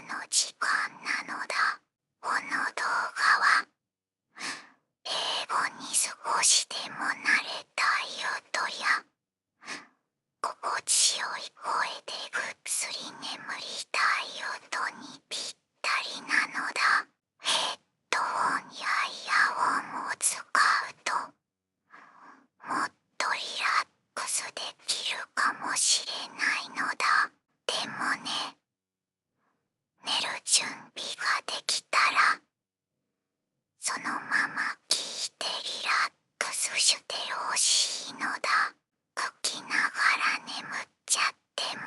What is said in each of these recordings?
の時間なのだ。この動画は英語に少しでも慣れたい音や心地よい声でぐっすり眠りたい音にぴったりなのだ。ヘッドホンやイヤホンを使うともっとリラックスできるかもしれないのだ。でもね、寝る準備ができたらそのまま聞いてリラックスしてほしいのだ。聞きながら眠っちゃっても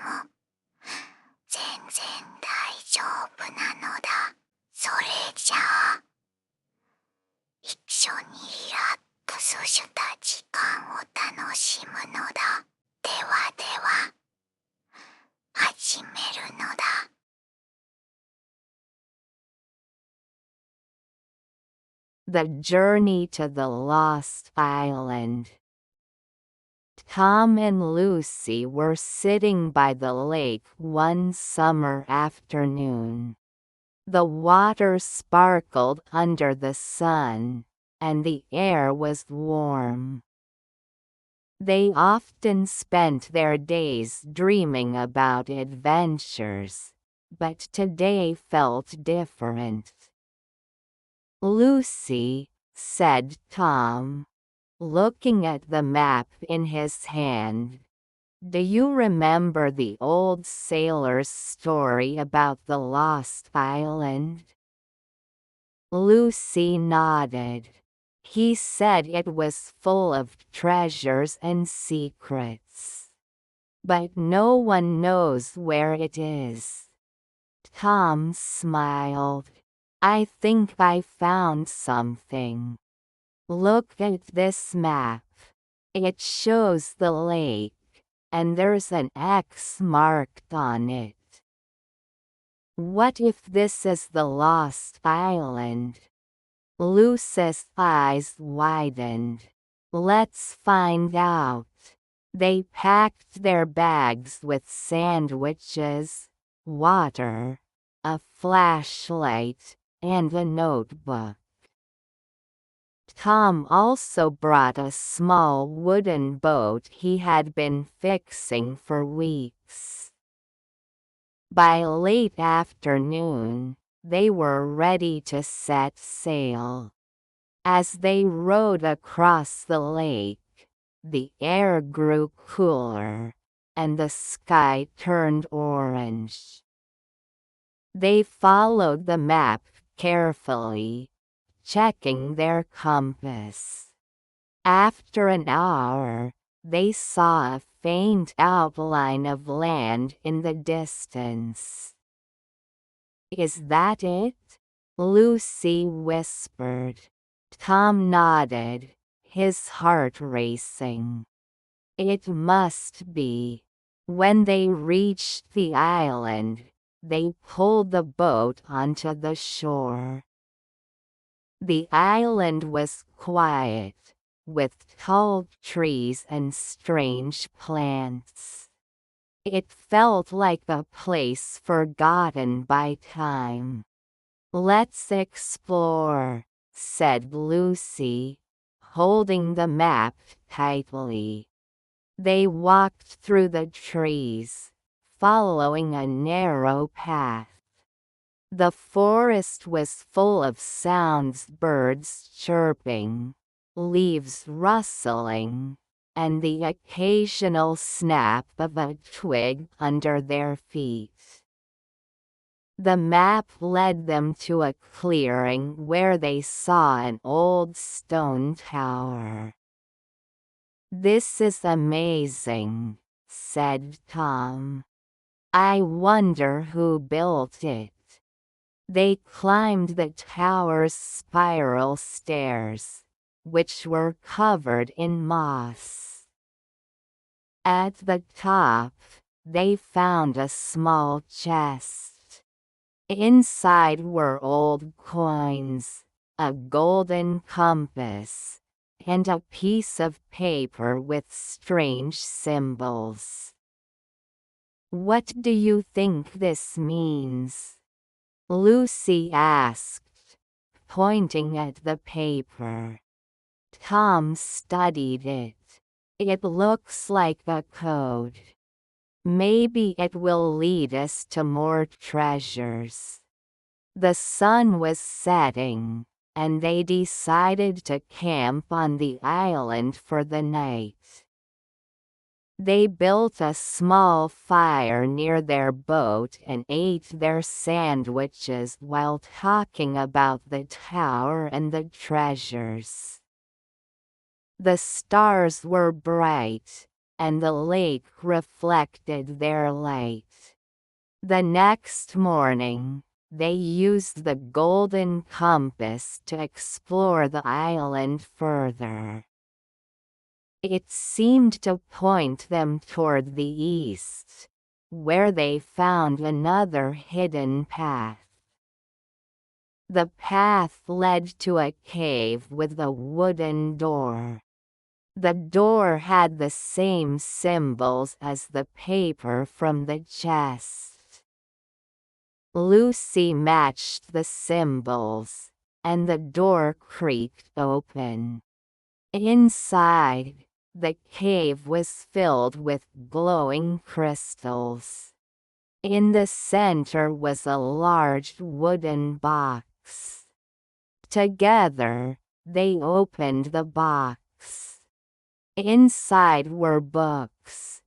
全然大丈夫なのだ。それじゃあ一緒にリラックスした時間を楽しむのだ。ではでは始めるのだ。The Journey to the Lost Island. Tom and Lucy were sitting by the lake one summer afternoon. The water sparkled under the sun, and the air was warm. They often spent their days dreaming about adventures, but today felt different. "Lucy," said Tom, looking at the map in his hand, "do you remember the old sailor's story about the lost island?" Lucy nodded. "He said it was full of treasures and secrets. But no one knows where it is." Tom smiled. "I think I found something. Look at this map. It shows the lake, and there's an X marked on it. What if this is the lost island?" Lucy's eyes widened. "Let's find out." They packed their bags with sandwiches, water, a flashlight, and a notebook. Tom also brought a small wooden boat he had been fixing for weeks. By late afternoon, they were ready to set sail. As they rowed across the lake, the air grew cooler, and the sky turned orange. They followed the map carefully, checking their compass. After an hour, they saw a faint outline of land in the distance. "Is that it?" Lucy whispered. Tom nodded, his heart racing. It must be. When they reached the island, they pulled the boat onto the shore. The island was quiet, with tall trees and strange plants. It felt like a place forgotten by time. "Let's explore," said Lucy, holding the map tightly. They walked through the trees, following a narrow path. The forest was full of sounds: birds chirping, leaves rustling, and the occasional snap of a twig under their feet. The map led them to a clearing where they saw an old stone tower. "This is amazing," said Tom. "I wonder who built it." They climbed the tower's spiral stairs, which were covered in moss. At the top, they found a small chest. Inside were old coins, a golden compass, and a piece of paper with strange symbols. "What do you think this means?" Lucy asked, pointing at the paper. Tom studied it. It looks like a code. Maybe it will lead us to more treasures. The sun was setting, and they decided to camp on the island for the night. They built a small fire near their boat and ate their sandwiches while talking about the tower and the treasures. The stars were bright, and the lake reflected their light. The next morning, they used the golden compass to explore the island further. It seemed to point them toward the east, where they found another hidden path. The path led to a cave with a wooden door. The door had the same symbols as the paper from the chest. Lucy matched the symbols, and the door creaked open. Inside, the cave was filled with glowing crystals. In the center was a large wooden box. Together, they opened the box. Inside were books,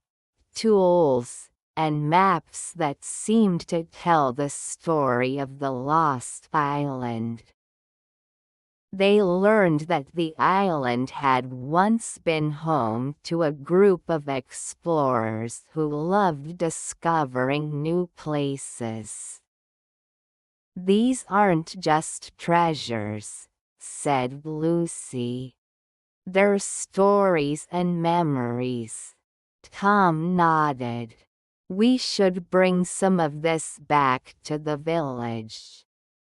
tools, and maps that seemed to tell the story of the lost island. They learned that the island had once been home to a group of explorers who loved discovering new places. "These aren't just treasures," said Lucy. "They're stories and memories." Tom nodded. "We should bring some of this back to the village."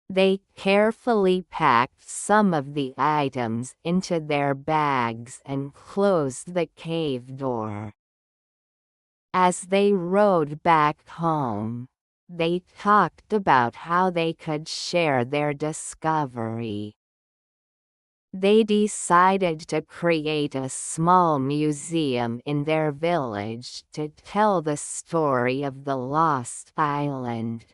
They carefully packed some of the items into their bags and closed the cave door. As they rode back home, they talked about how they could share their discovery. They decided to create a small museum in their village to tell the story of the lost island.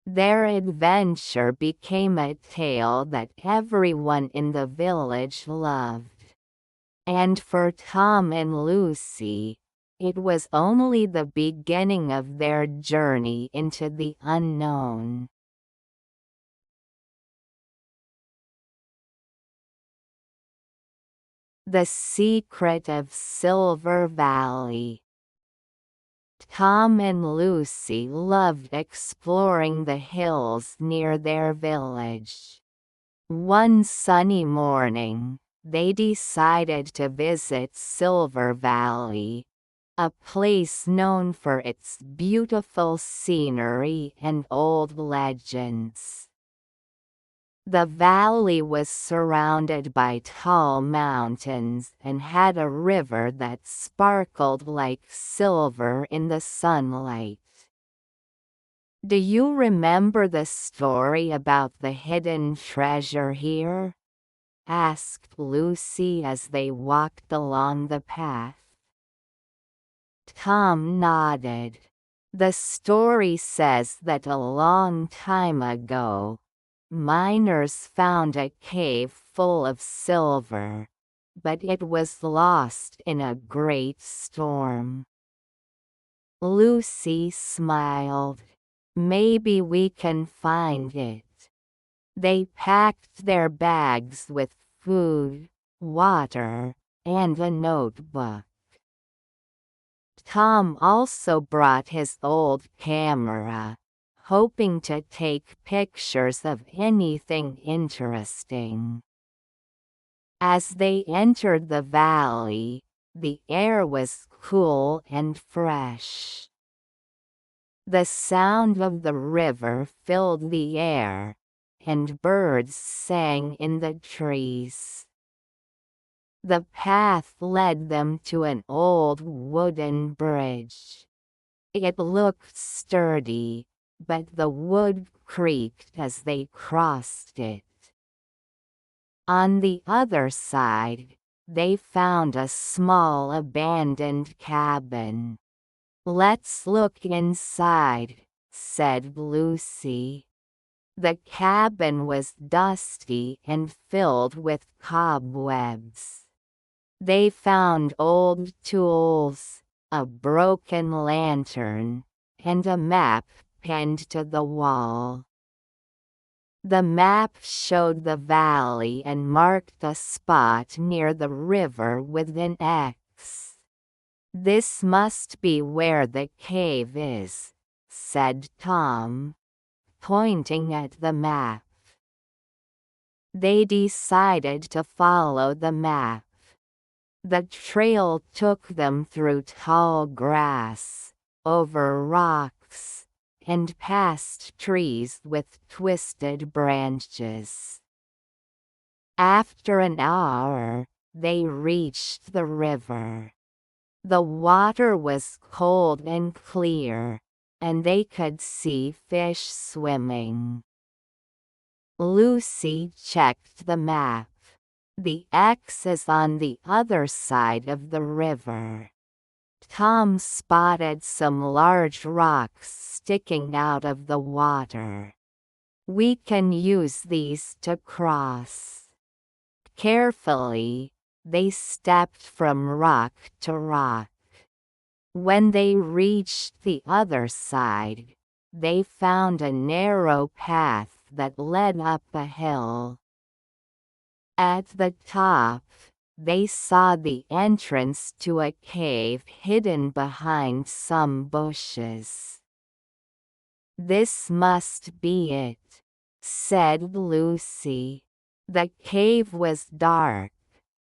Their adventure became a tale that everyone in the village loved. And for Tom and Lucy, it was only the beginning of their journey into the unknown. The Secret of Silver Valley. Tom and Lucy loved exploring the hills near their village. One sunny morning, they decided to visit Silver Valley, a place known for its beautiful scenery and old legends. The valley was surrounded by tall mountains and had a river that sparkled like silver in the sunlight. "Do you remember the story about the hidden treasure here?" asked Lucy as they walked along the path. Tom nodded. "The story says that a long time ago, miners found a cave full of silver, but it was lost in a great storm." Lucy smiled. "Maybe we can find it." They packed their bags with food, water, and a notebook. Tom also brought his old camera, hoping to take pictures of anything interesting. As they entered the valley, the air was cool and fresh. The sound of the river filled the air, and birds sang in the trees. The path led them to an old wooden bridge. It looked sturdy, but the wood creaked as they crossed it. On the other side, they found a small abandoned cabin. "Let's look inside," said Lucy. The cabin was dusty and filled with cobwebs. They found old tools, a broken lantern, and a map pinned to the wall. The map showed the valley and marked a spot near the river with an X. "This must be where the cave is," said Tom, pointing at the map. They decided to follow the map. The trail took them through tall grass, over rocks, and past trees with twisted branches. After an hour, they reached the river. The water was cold and clear, and they could see fish swimming. Lucy checked the map. The X is on the other side of the river. Tom spotted some large rocks sticking out of the water. "We can use these to cross." Carefully, they stepped from rock to rock. When they reached the other side, they found a narrow path that led up a hill. At the top, they saw the entrance to a cave hidden behind some bushes. "This must be it," said Lucy. The cave was dark,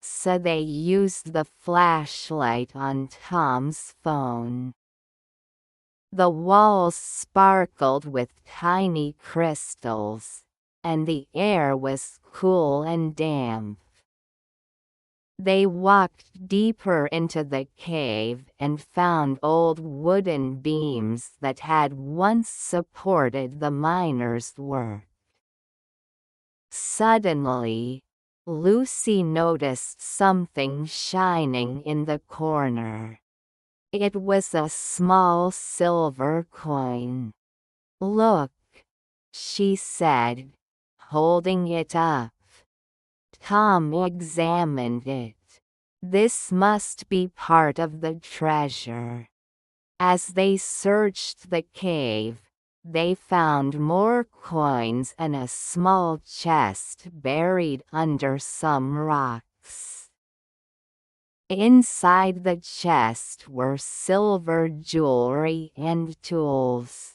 so they used the flashlight on Tom's phone. The walls sparkled with tiny crystals, and the air was cool and damp. They walked deeper into the cave and found old wooden beams that had once supported the miners' work. Suddenly, Lucy noticed something shining in the corner. It was a small silver coin. "Look," she said, holding it up. Tom examined it. This must be part of the treasure. As they searched the cave, they found more coins and a small chest buried under some rocks. Inside the chest were silver jewelry and tools.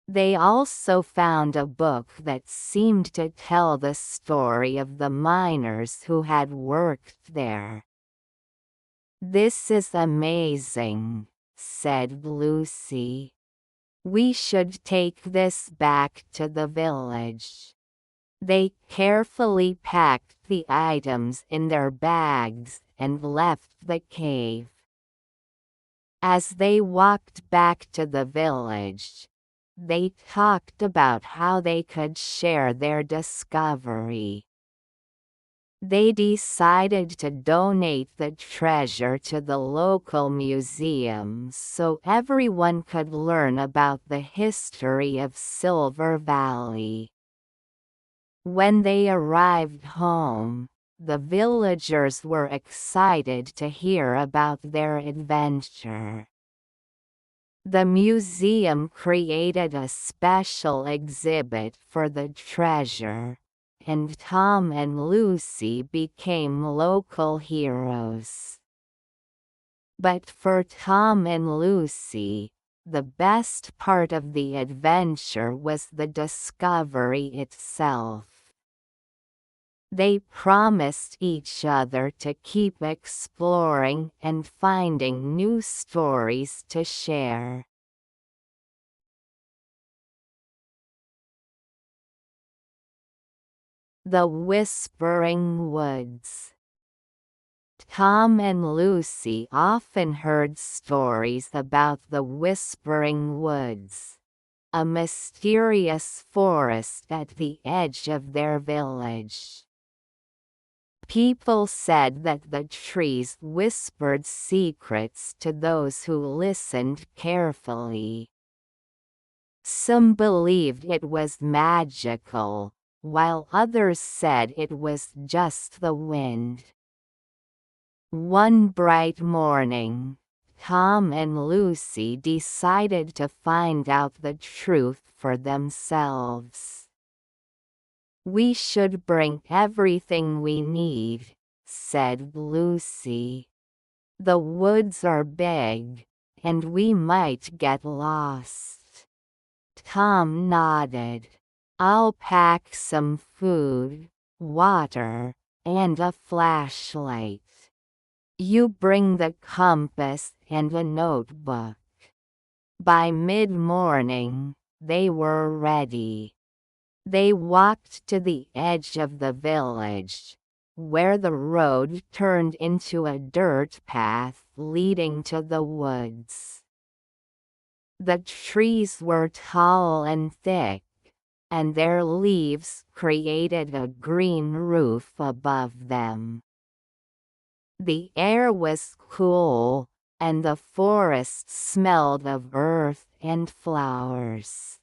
They also found a book that seemed to tell the story of the miners who had worked there. "This is amazing," said Lucy. "We should take this back to the village." They carefully packed the items in their bags and left the cave. As they walked back to the village, they talked about how they could share their discovery. They decided to donate the treasure to the local museum so everyone could learn about the history of Silver Valley. When they arrived home, the villagers were excited to hear about their adventure. The museum created a special exhibit for the treasure, and Tom and Lucy became local heroes. But for Tom and Lucy, the best part of the adventure was the discovery itself. They promised each other to keep exploring and finding new stories to share. The Whispering Woods. Tom and Lucy often heard stories about the Whispering Woods. a mysterious forest at the edge of their village. People said that the trees whispered secrets to those who listened carefully. Some believed it was magical, while others said it was just the wind. One bright morning, Tom and Lucy decided to find out the truth for themselves. "We should bring everything we need," said Lucy. "The woods are big, and we might get lost." Tom nodded. "I'll pack some food, water, and a flashlight. You bring the compass and a notebook." By mid-morning, they were ready. They walked to the edge of the village, where the road turned into a dirt path leading to the woods. The trees were tall and thick, and their leaves created a green roof above them. The air was cool, and the forest smelled of earth and flowers.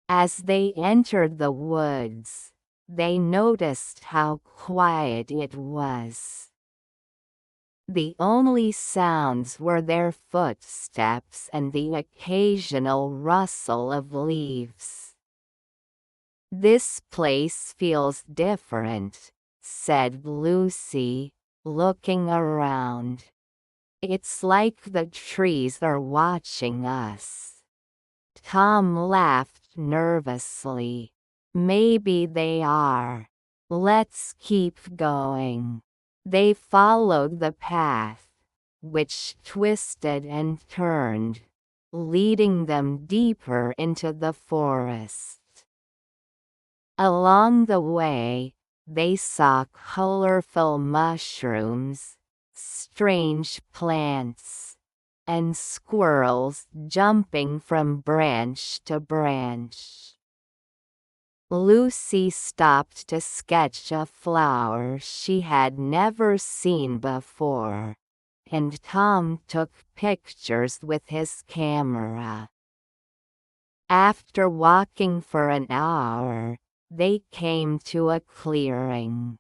As they entered the woods, they noticed how quiet it was. The only sounds were their footsteps and the occasional rustle of leaves. "This place feels different," said Lucy, looking around. "It's like the trees are watching us." Tom laughed nervously. "Maybe they are. Let's keep going." They followed the path, which twisted and turned, leading them deeper into the forest. Along the way, they saw colorful mushrooms, strange plants, and squirrels jumping from branch to branch. Lucy stopped to sketch a flower she had never seen before, and Tom took pictures with his camera. After walking for an hour, they came to a clearing.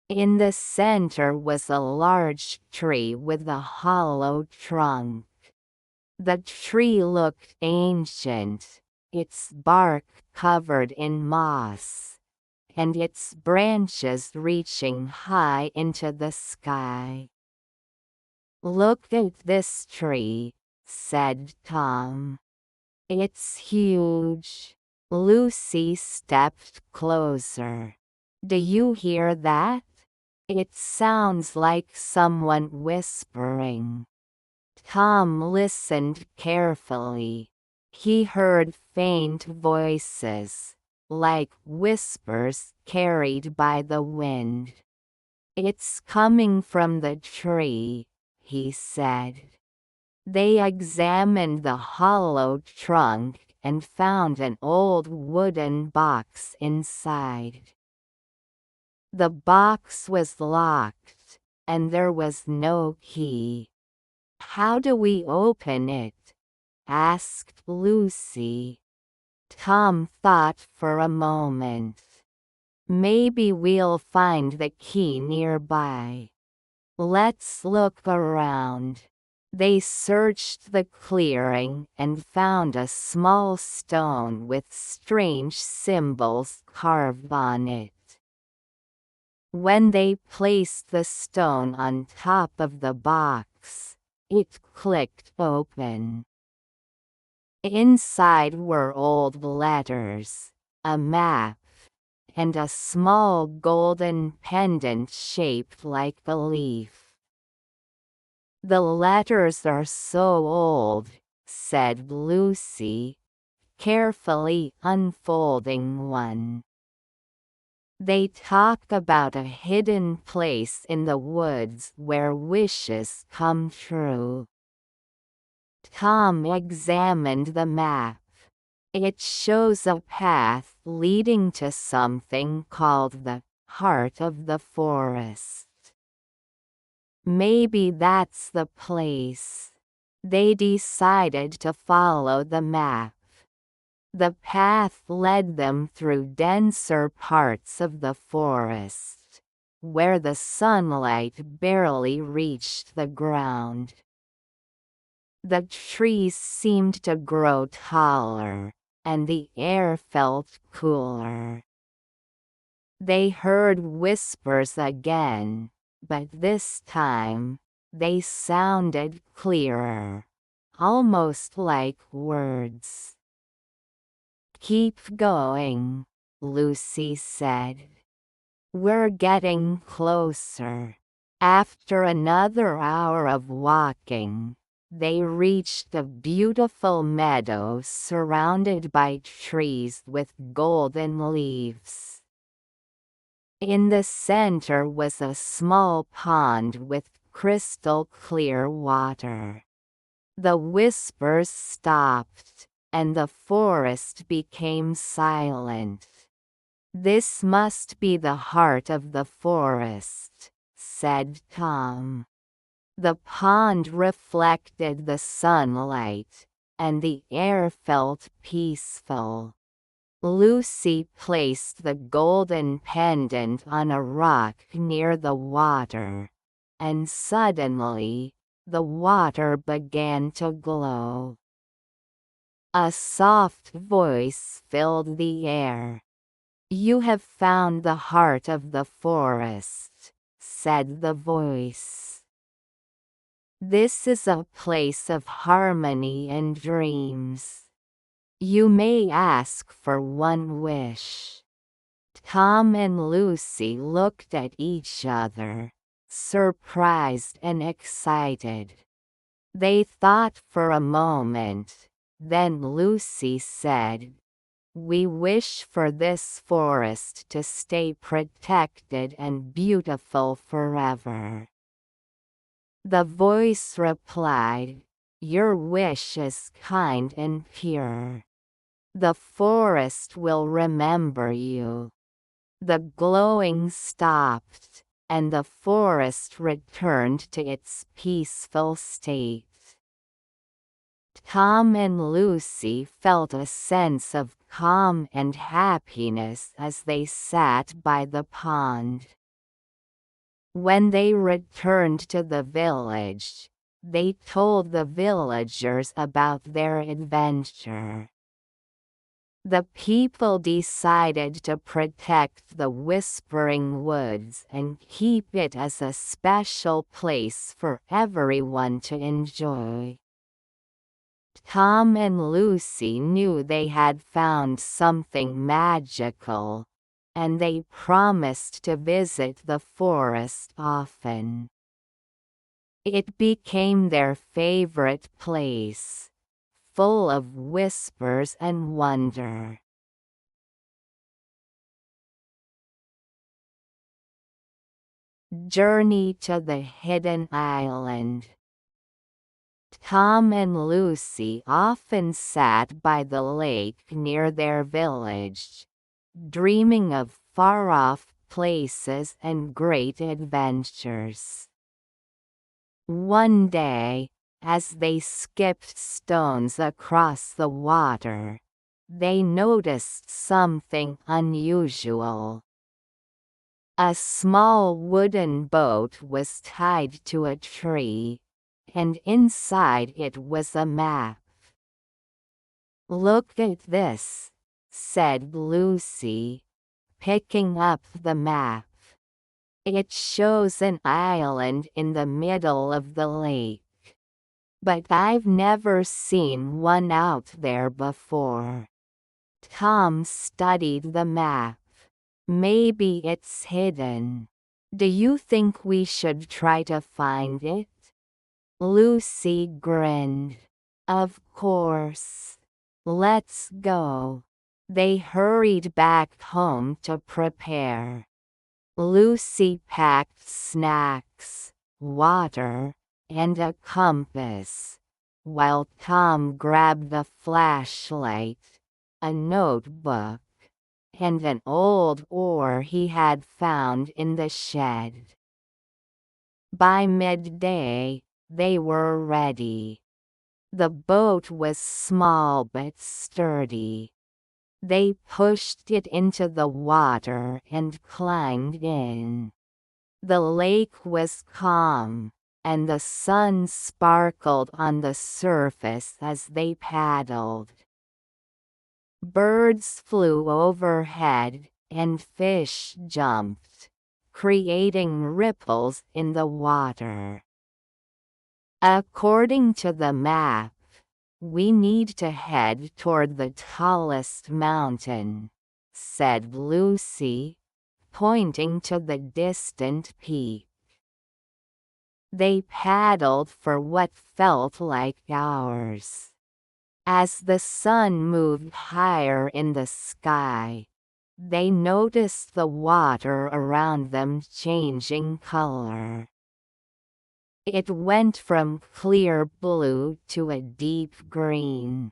In the center was a large tree with a hollow trunk. The tree looked ancient, its bark covered in moss, and its branches reaching high into the sky. "Look at this tree," said Tom. "It's huge." Lucy stepped closer. "Do you hear that? It sounds like someone whispering." Tom listened carefully. He heard faint voices, like whispers carried by the wind. "It's coming from the tree," he said. They examined the hollow trunk and found an old wooden box inside. The box was locked, and there was no key. "How do we open it?" asked Lucy. Tom thought for a moment. "Maybe we'll find the key nearby. Let's look around." They searched the clearing and found a small stone with strange symbols carved on it. When they placed the stone on top of the box, it clicked open. Inside were old letters, a map, and a small golden pendant shaped like a leaf. "The letters are so old," said Lucy, carefully unfolding one. "They talk about a hidden place in the woods where wishes come true." Tom examined the map. It shows a path leading to something called the heart of the forest. Maybe that's the place. They decided to follow the map. The path led them through denser parts of the forest, where the sunlight barely reached the ground. The trees seemed to grow taller, and the air felt cooler. They heard whispers again, but this time, they sounded clearer, almost like words. "Keep going," Lucy said. "We're getting closer." After another hour of walking, they reached a beautiful meadow surrounded by trees with golden leaves. In the center was a small pond with crystal clear water. The whispers stopped, and the forest became silent. "This must be the heart of the forest," said Tom. The pond reflected the sunlight, and the air felt peaceful. Lucy placed the golden pendant on a rock near the water, and suddenly, the water began to glow. A soft voice filled the air. "You have found the heart of the forest," said the voice. "This is a place of harmony and dreams. You may ask for one wish." Tom and Lucy looked at each other, surprised and excited. They thought for a moment, then Lucy said, "We wish for this forest to stay protected and beautiful forever." The voice replied, "Your wish is kind and pure. The forest will remember you." The glowing stopped, and the forest returned to its peaceful state. Tom and Lucy felt a sense of calm and happiness as they sat by the pond. When they returned to the village, they told the villagers about their adventure. The people decided to protect the Whispering Woods and keep it as a special place for everyone to enjoy. Tom and Lucy knew they had found something magical, and they promised to visit the forest often. It became their favorite place, full of whispers and wonder. Journey to the Hidden Island. Tom and Lucy often sat by the lake near their village, dreaming of far-off places and great adventures. One day, as they skipped stones across the water, they noticed something unusual. A small wooden boat was tied to a tree, and inside it was a map. "Look at this," said Lucy, picking up the map. "It shows an island in the middle of the lake. But I've never seen one out there before." Tom studied the map. "Maybe it's hidden. Do you think we should try to find it?" Lucy grinned. "Of course. Let's go." They hurried back home to prepare. Lucy packed snacks, water, and a compass, while Tom grabbed a flashlight, a notebook, and an old oar he had found in the shed. By midday, they were ready. The boat was small but sturdy. They pushed it into the water and climbed in. The lake was calm, and the sun sparkled on the surface as they paddled. Birds flew overhead, and fish jumped, creating ripples in the water. According to the map, we need to head toward the tallest mountain, said Lucy, pointing to the distant peak. They paddled for what felt like hours. As the sun moved higher in the sky, they noticed the water around them changing color. It went from clear blue to a deep green.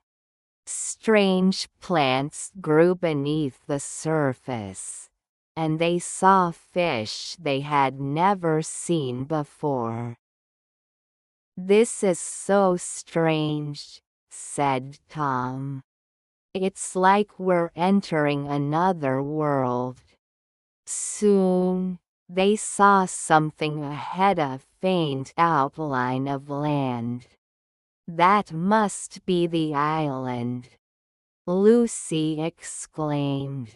Strange plants grew beneath the surface, and they saw fish they had never seen before. "This is so strange," said Tom. "It's like we're entering another world." Soon, they saw something ahead, a faint outline of land. "That must be the island," Lucy exclaimed.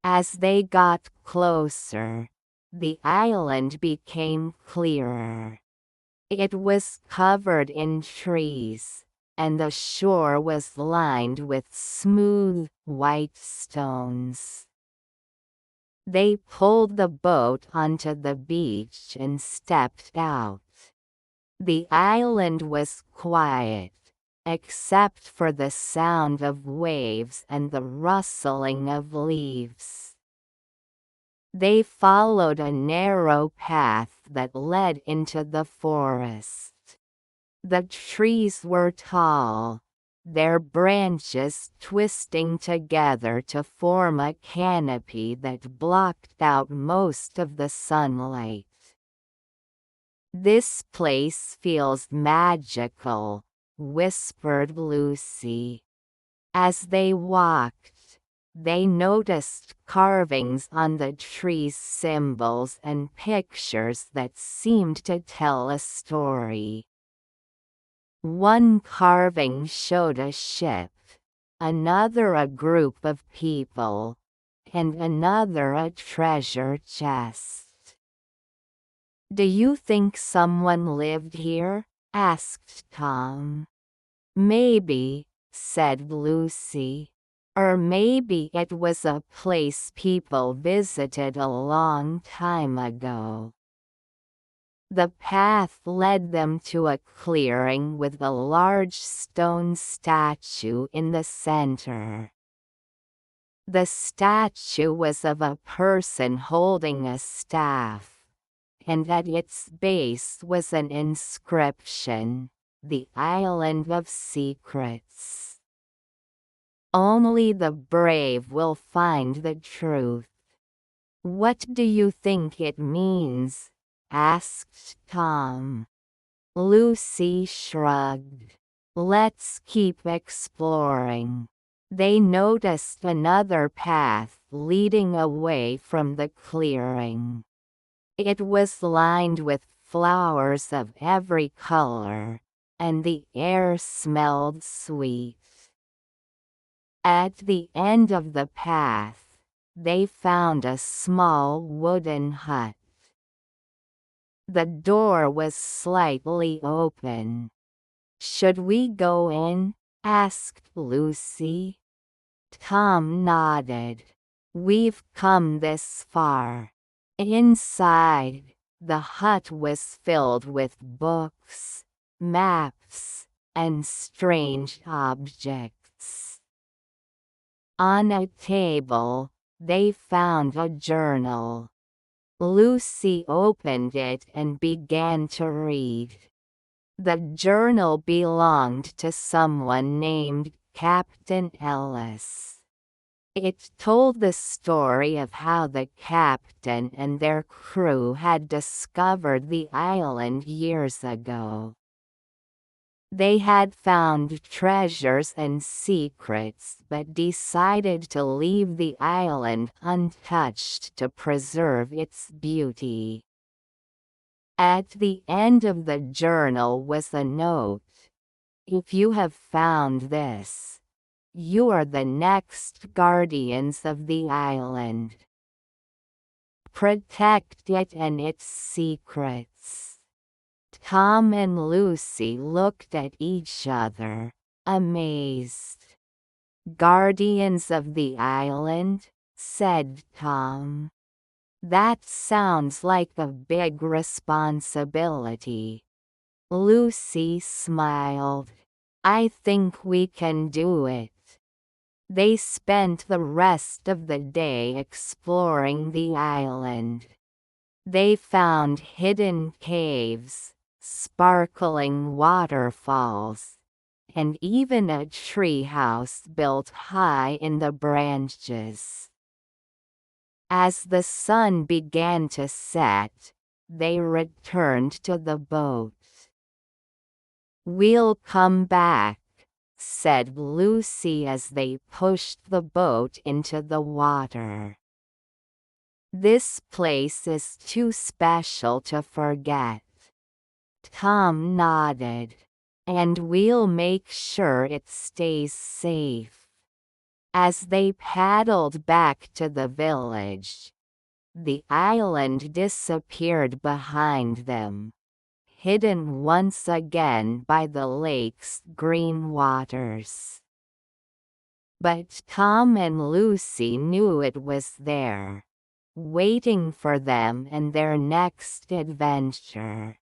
As they got closer, the island became clearer. It was covered in trees, and the shore was lined with smooth, white stones. They pulled the boat onto the beach and stepped out. The island was quiet, except for the sound of waves and the rustling of leaves. They followed a narrow path that led into the forest. The trees were tall, their branches twisting together to form a canopy that blocked out most of the sunlight. "This place feels magical," whispered Lucy. As they walked, they noticed carvings on the trees, symbols and pictures that seemed to tell a story. One carving showed a ship, another a group of people, and another a treasure chest. "Do you think someone lived here?" asked Tom. "Maybe," said Lucy. "Or maybe it was a place people visited a long time ago." The path led them to a clearing with a large stone statue in the center. The statue was of a person holding a staff, and at its base was an inscription, "The Island of Secrets. Only the brave will find the truth." "What do you think it means?" asked Tom. Lucy shrugged. "Let's keep exploring." They noticed another path leading away from the clearing. It was lined with flowers of every color, and the air smelled sweet. At the end of the path, they found a small wooden hut. The door was slightly open. "Should we go in?" asked Lucy. Tom nodded. "We've come this far." Inside, the hut was filled with books, maps, and strange objects. On a table, they found a journal. Lucy opened it and began to read. The journal belonged to someone named Captain Ellis. It told the story of how the captain and their crew had discovered the island years ago. They had found treasures and secrets but decided to leave the island untouched to preserve its beauty. At the end of the journal was a note. If you have found this, you are the next guardians of the island. Protect it and its secrets. Tom and Lucy looked at each other, amazed. Guardians of the island, said Tom. That sounds like a big responsibility. Lucy smiled. I think we can do it. They spent the rest of the day exploring the island. They found hidden caves, sparkling waterfalls, and even a treehouse built high in the branches. As the sun began to set, they returned to the boat. We'll come back, said Lucy as they pushed the boat into the water. This place is too special to forget. Tom nodded. And we'll make sure it stays safe. As they paddled back to the village, the island disappeared behind them, hidden once again by the lake's green waters. But Tom and Lucy knew it was there, waiting for them and their next adventure.